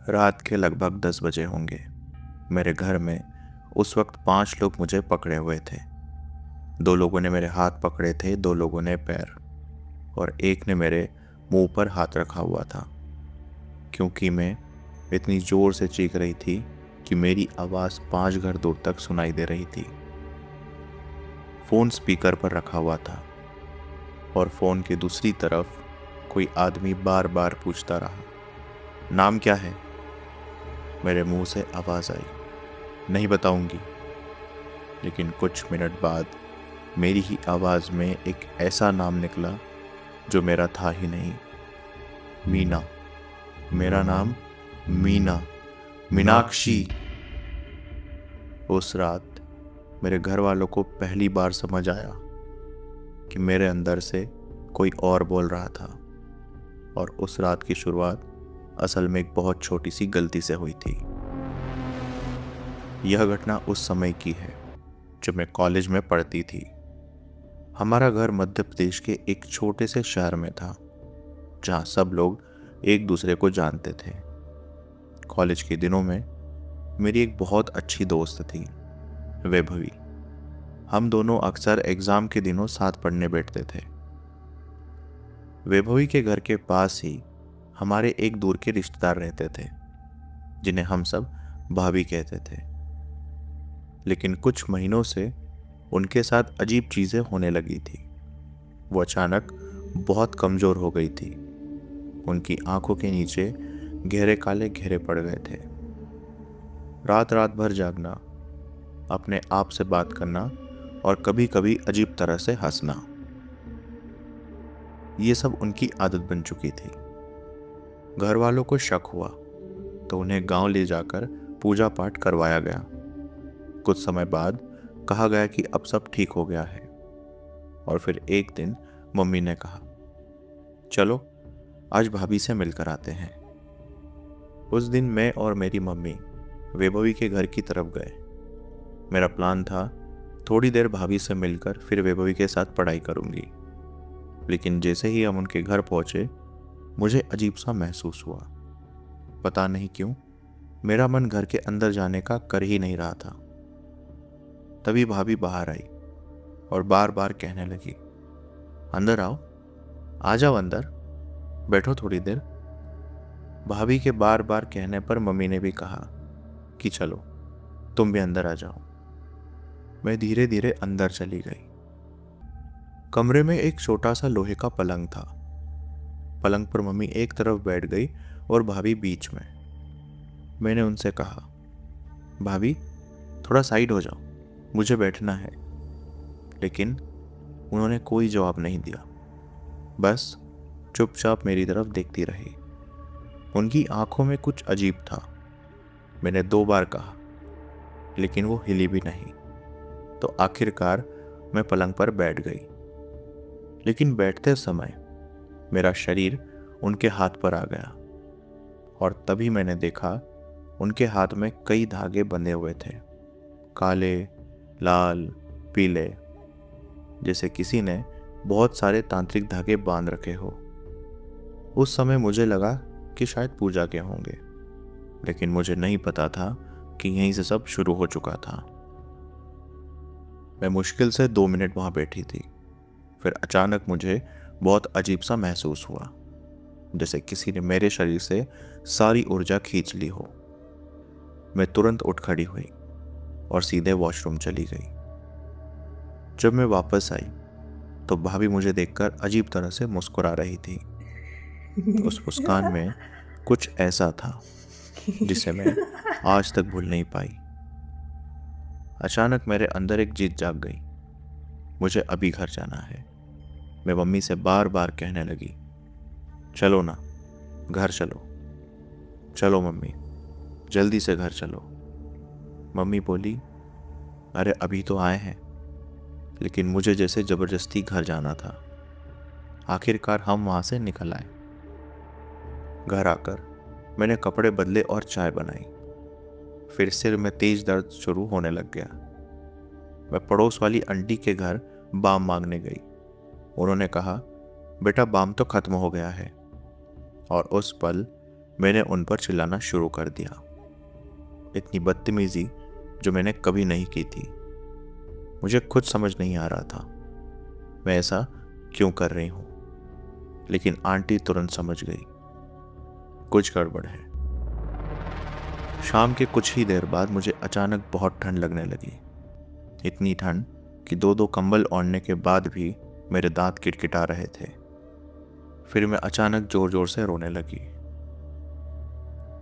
रात के लगभग 10 बजे होंगे। मेरे घर में उस वक्त 5 लोग मुझे पकड़े हुए थे। 2 लोगों ने मेरे हाथ पकड़े थे, 2 लोगों ने पैर, और एक ने मेरे मुंह पर हाथ रखा हुआ था। क्योंकि मैं इतनी जोर से चीख रही थी कि मेरी आवाज़ 5 घर दूर तक सुनाई दे रही थी। फ़ोन स्पीकर पर रखा हुआ था और फ़ोन की दूसरी तरफ कोई आदमी बार बार पूछता रहा, नाम क्या है? मेरे मुंह से आवाज़ आई, नहीं बताऊंगी। लेकिन कुछ मिनट बाद मेरी ही आवाज़ में एक ऐसा नाम निकला जो मेरा था ही नहीं। मीना। मेरा नाम मीना, मीनाक्षी। उस रात मेरे घर वालों को पहली बार समझ आया कि मेरे अंदर से कोई और बोल रहा था। और उस रात की शुरुआत असल में एक बहुत छोटी सी गलती से हुई थी। यह घटना उस समय की है जब मैं कॉलेज में पढ़ती थी। हमारा घर मध्य प्रदेश के एक छोटे से शहर में था जहाँ सब लोग एक दूसरे को जानते थे। कॉलेज के दिनों में मेरी एक बहुत अच्छी दोस्त थी, वैभवी। हम दोनों अक्सर एग्ज़ाम के दिनों साथ पढ़ने बैठते थे। वैभवी के घर के पास ही हमारे एक दूर के रिश्तेदार रहते थे जिन्हें हम सब भाभी कहते थे। लेकिन कुछ महीनों से उनके साथ अजीब चीज़ें होने लगी थी। वो अचानक बहुत कमज़ोर हो गई थी। उनकी आंखों के नीचे गहरे काले घेरे पड़ गए थे। रात रात भर जागना, अपने आप से बात करना और कभी कभी अजीब तरह से हंसना, ये सब उनकी आदत बन चुकी थी। घर वालों को शक हुआ तो उन्हें गांव ले जाकर पूजा पाठ करवाया गया। कुछ समय बाद कहा गया कि अब सब ठीक हो गया है। और फिर एक दिन मम्मी ने कहा, चलो आज भाभी से मिलकर आते हैं। उस दिन मैं और मेरी मम्मी वैभवी के घर की तरफ गए। मेरा प्लान था थोड़ी देर भाभी से मिलकर फिर वैभवी के साथ पढ़ाई करूंगी। लेकिन जैसे ही हम उनके घर पहुंचे, मुझे अजीब सा महसूस हुआ। पता नहीं क्यों मेरा मन घर के अंदर जाने का कर ही नहीं रहा था। तभी भाभी बाहर आई और बार बार कहने लगी, अंदर आओ, आ जाओ अंदर, बैठो थोड़ी देर। भाभी के बार बार कहने पर मम्मी ने भी कहा कि चलो तुम भी अंदर आ जाओ। मैं धीरे धीरे अंदर चली गई। कमरे में एक छोटा सा लोहे का पलंग था। पलंग पर मम्मी एक तरफ बैठ गई और भाभी बीच में। मैंने उनसे कहा, भाभी थोड़ा साइड हो जाओ, मुझे बैठना है। लेकिन उन्होंने कोई जवाब नहीं दिया, बस चुपचाप मेरी तरफ देखती रही। उनकी आंखों में कुछ अजीब था। मैंने 2 बार कहा लेकिन वो हिली भी नहीं। तो आखिरकार मैं पलंग पर बैठ गई। लेकिन बैठते समय मेरा शरीर उनके हाथ पर आ गया और तभी मैंने देखा उनके हाथ में कई धागे बंधे हुए थे, काले, लाल, पीले, जैसे किसी ने बहुत सारे तांत्रिक धागे बांध रखे हो। उस समय मुझे लगा कि शायद पूजा के होंगे, लेकिन मुझे नहीं पता था कि यहीं से सब शुरू हो चुका था। मैं मुश्किल से 2 मिनट वहां बैठी थी। फिर अचानक मुझे बहुत अजीब सा महसूस हुआ, जैसे किसी ने मेरे शरीर से सारी ऊर्जा खींच ली हो। मैं तुरंत उठ खड़ी हुई और सीधे वॉशरूम चली गई। जब मैं वापस आई तो भाभी मुझे देखकर अजीब तरह से मुस्कुरा रही थी। उस मुस्कान में कुछ ऐसा था जिसे मैं आज तक भूल नहीं पाई। अचानक मेरे अंदर एक जिद जाग गई, मुझे अभी घर जाना है। मैं मम्मी से बार बार कहने लगी, चलो ना, घर चलो, चलो मम्मी, जल्दी से घर चलो। मम्मी बोली, अरे अभी तो आए हैं। लेकिन मुझे जैसे ज़बरदस्ती घर जाना था। आखिरकार हम वहाँ से निकल आए। घर आकर मैंने कपड़े बदले और चाय बनाई। फिर सिर में तेज दर्द शुरू होने लग गया। मैं पड़ोस वाली आंटी के घर बाम मांगने गई। उन्होंने कहा, बेटा बाम तो खत्म हो गया है। और उस पल मैंने उन पर चिल्लाना शुरू कर दिया। इतनी बदतमीजी जो मैंने कभी नहीं की थी। मुझे खुद समझ नहीं आ रहा था मैं ऐसा क्यों कर रही हूं, लेकिन आंटी तुरंत समझ गई कुछ गड़बड़ है। शाम के कुछ ही देर बाद मुझे अचानक बहुत ठंड लगने लगी। इतनी ठंड कि दो दो कंबल ओढ़ने के बाद भी मेरे दांत किटकिटा रहे थे। फिर मैं अचानक जोर जोर से रोने लगी।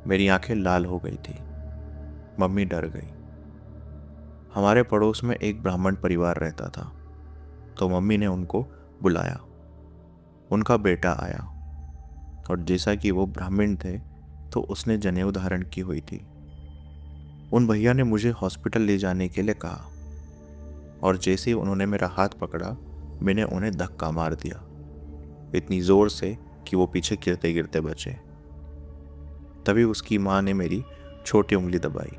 मेरी आंखें लाल हो गई थी। मम्मी डर गई। हमारे पड़ोस में एक ब्राह्मण परिवार रहता था, तो मम्मी ने उनको बुलाया। उनका बेटा आया और जैसा कि वो ब्राह्मण थे तो उसने जनेऊ धारण की हुई थी। उन भैया ने मुझे हॉस्पिटल ले जाने के लिए कहा और जैसे ही उन्होंने मेरा हाथ पकड़ा मैंने उन्हें धक्का मार दिया, इतनी जोर से कि वो पीछे गिरते गिरते बचे। तभी उसकी माँ ने मेरी छोटी उंगली दबाई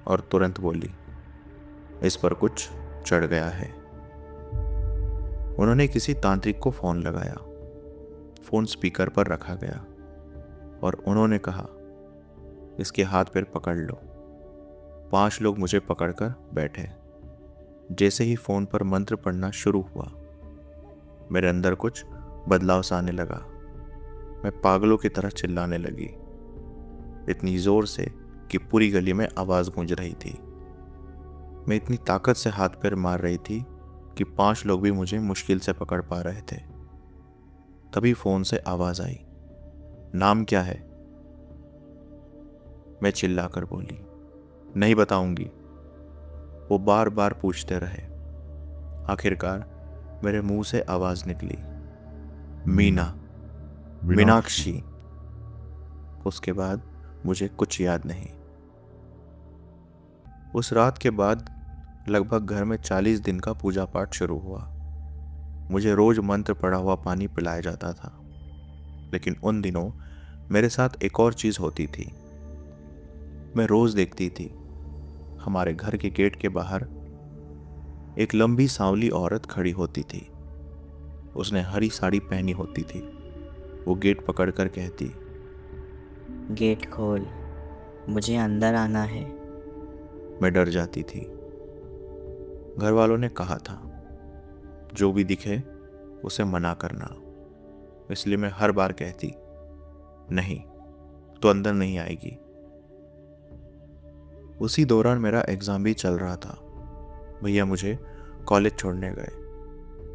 और तुरंत बोली, इस पर कुछ चढ़ गया है। उन्होंने किसी तांत्रिक को फोन लगाया। फोन स्पीकर पर रखा गया और उन्होंने कहा, इसके हाथ पैर पकड़ लो। 5 लोग मुझे पकड़कर बैठे। जैसे ही फोन पर मंत्र पढ़ना शुरू हुआ मेरे अंदर कुछ बदलाव सा आने लगा। मैं पागलों की तरह चिल्लाने लगी, इतनी जोर से कि पूरी गली में आवाज गूंज रही थी। मैं इतनी ताकत से हाथ पैर मार रही थी कि 5 लोग भी मुझे मुश्किल से पकड़ पा रहे थे। तभी फोन से आवाज आई, नाम क्या है? मैं चिल्लाकर बोली, नहीं बताऊंगी। वो बार बार पूछते रहे। आखिरकार मेरे मुंह से आवाज निकली, मीना, मीनाक्षी। उसके बाद मुझे कुछ याद नहीं। उस रात के बाद लगभग घर में 40 दिन का पूजा पाठ शुरू हुआ। मुझे रोज मंत्र पढ़ा हुआ पानी पिलाया जाता था, लेकिन उन दिनों मेरे साथ एक और चीज होती थी। मैं रोज देखती थी हमारे घर के गेट के बाहर एक लंबी सांवली औरत खड़ी होती थी। उसने हरी साड़ी पहनी होती थी। वो गेट पकड़कर कहती, गेट खोल, मुझे अंदर आना है। मैं डर जाती थी। घर वालों ने कहा था, जो भी दिखे उसे मना करना। इसलिए मैं हर बार कहती, नहीं, तो अंदर नहीं आएगी। उसी दौरान मेरा एग्जाम भी चल रहा था। भैया मुझे कॉलेज छोड़ने गए।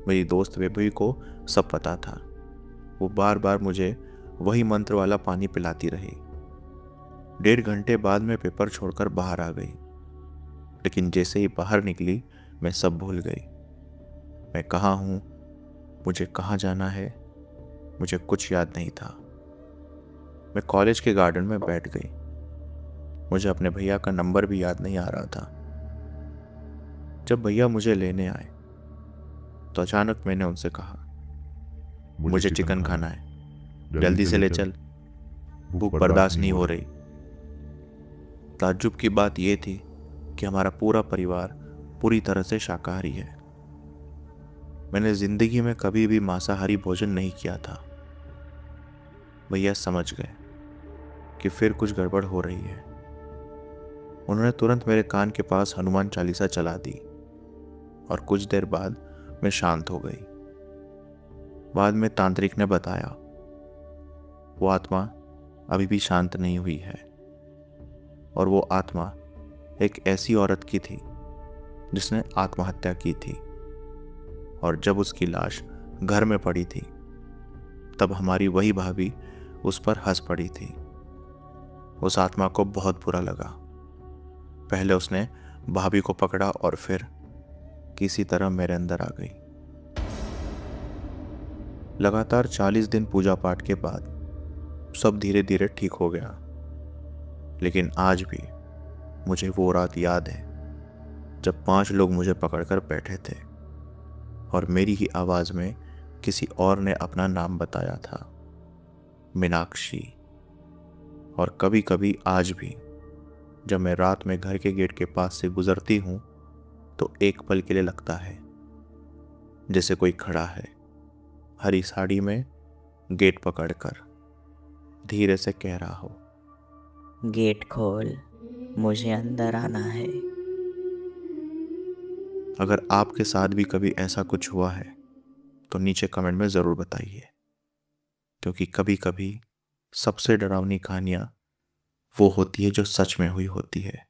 मेरी दोस्त बेबी को सब पता था। वो बार बार मुझे वही मंत्र वाला पानी पिलाती रही। 1.5 घंटे बाद मैं पेपर छोड़कर बाहर आ गई, लेकिन जैसे ही बाहर निकली मैं सब भूल गई। मैं कहाँ हूँ, मुझे कहाँ जाना है, मुझे कुछ याद नहीं था। मैं कॉलेज के गार्डन में बैठ गई। मुझे अपने भैया का नंबर भी याद नहीं आ रहा था। जब भैया मुझे लेने आए तो अचानक मैंने उनसे कहा, मुझे चिकन खाना है, जल्दी से ले चल, भूख बर्दाश्त नहीं हो रही। ताज्जुब की बात यह थी कि हमारा पूरा परिवार पूरी तरह से शाकाहारी है। मैंने जिंदगी में कभी भी मांसाहारी भोजन नहीं किया था। भैया समझ गए कि फिर कुछ गड़बड़ हो रही है। उन्होंने तुरंत मेरे कान के पास हनुमान चालीसा चला दी और कुछ देर बाद मैं शांत हो गई। बाद में तांत्रिक ने बताया, वो आत्मा अभी भी शांत नहीं हुई है और वो आत्मा एक ऐसी औरत की थी जिसने आत्महत्या की थी, और जब उसकी लाश घर में पड़ी थी तब हमारी वही भाभी उस पर हंस पड़ी थी। उस आत्मा को बहुत बुरा लगा। पहले उसने भाभी को पकड़ा और फिर किसी तरह मेरे अंदर आ गई। लगातार 40 दिन पूजा पाठ के बाद सब धीरे धीरे ठीक हो गया, लेकिन आज भी मुझे वो रात याद है जब 5 लोग मुझे पकड़कर बैठे थे और मेरी ही आवाज में किसी और ने अपना नाम बताया था, मीनाक्षी। और कभी कभी आज भी जब मैं रात में घर के गेट के पास से गुजरती हूं तो एक पल के लिए लगता है जैसे कोई खड़ा है हरी साड़ी में, गेट पकड़कर, धीरे से कह रहा हो। गेट खोल, मुझे अंदर आना है। अगर आपके साथ भी कभी ऐसा कुछ हुआ है तो नीचे कमेंट में ज़रूर बताइए, क्योंकि कभी कभी सबसे डरावनी कहानियाँ वो होती है जो सच में हुई होती है।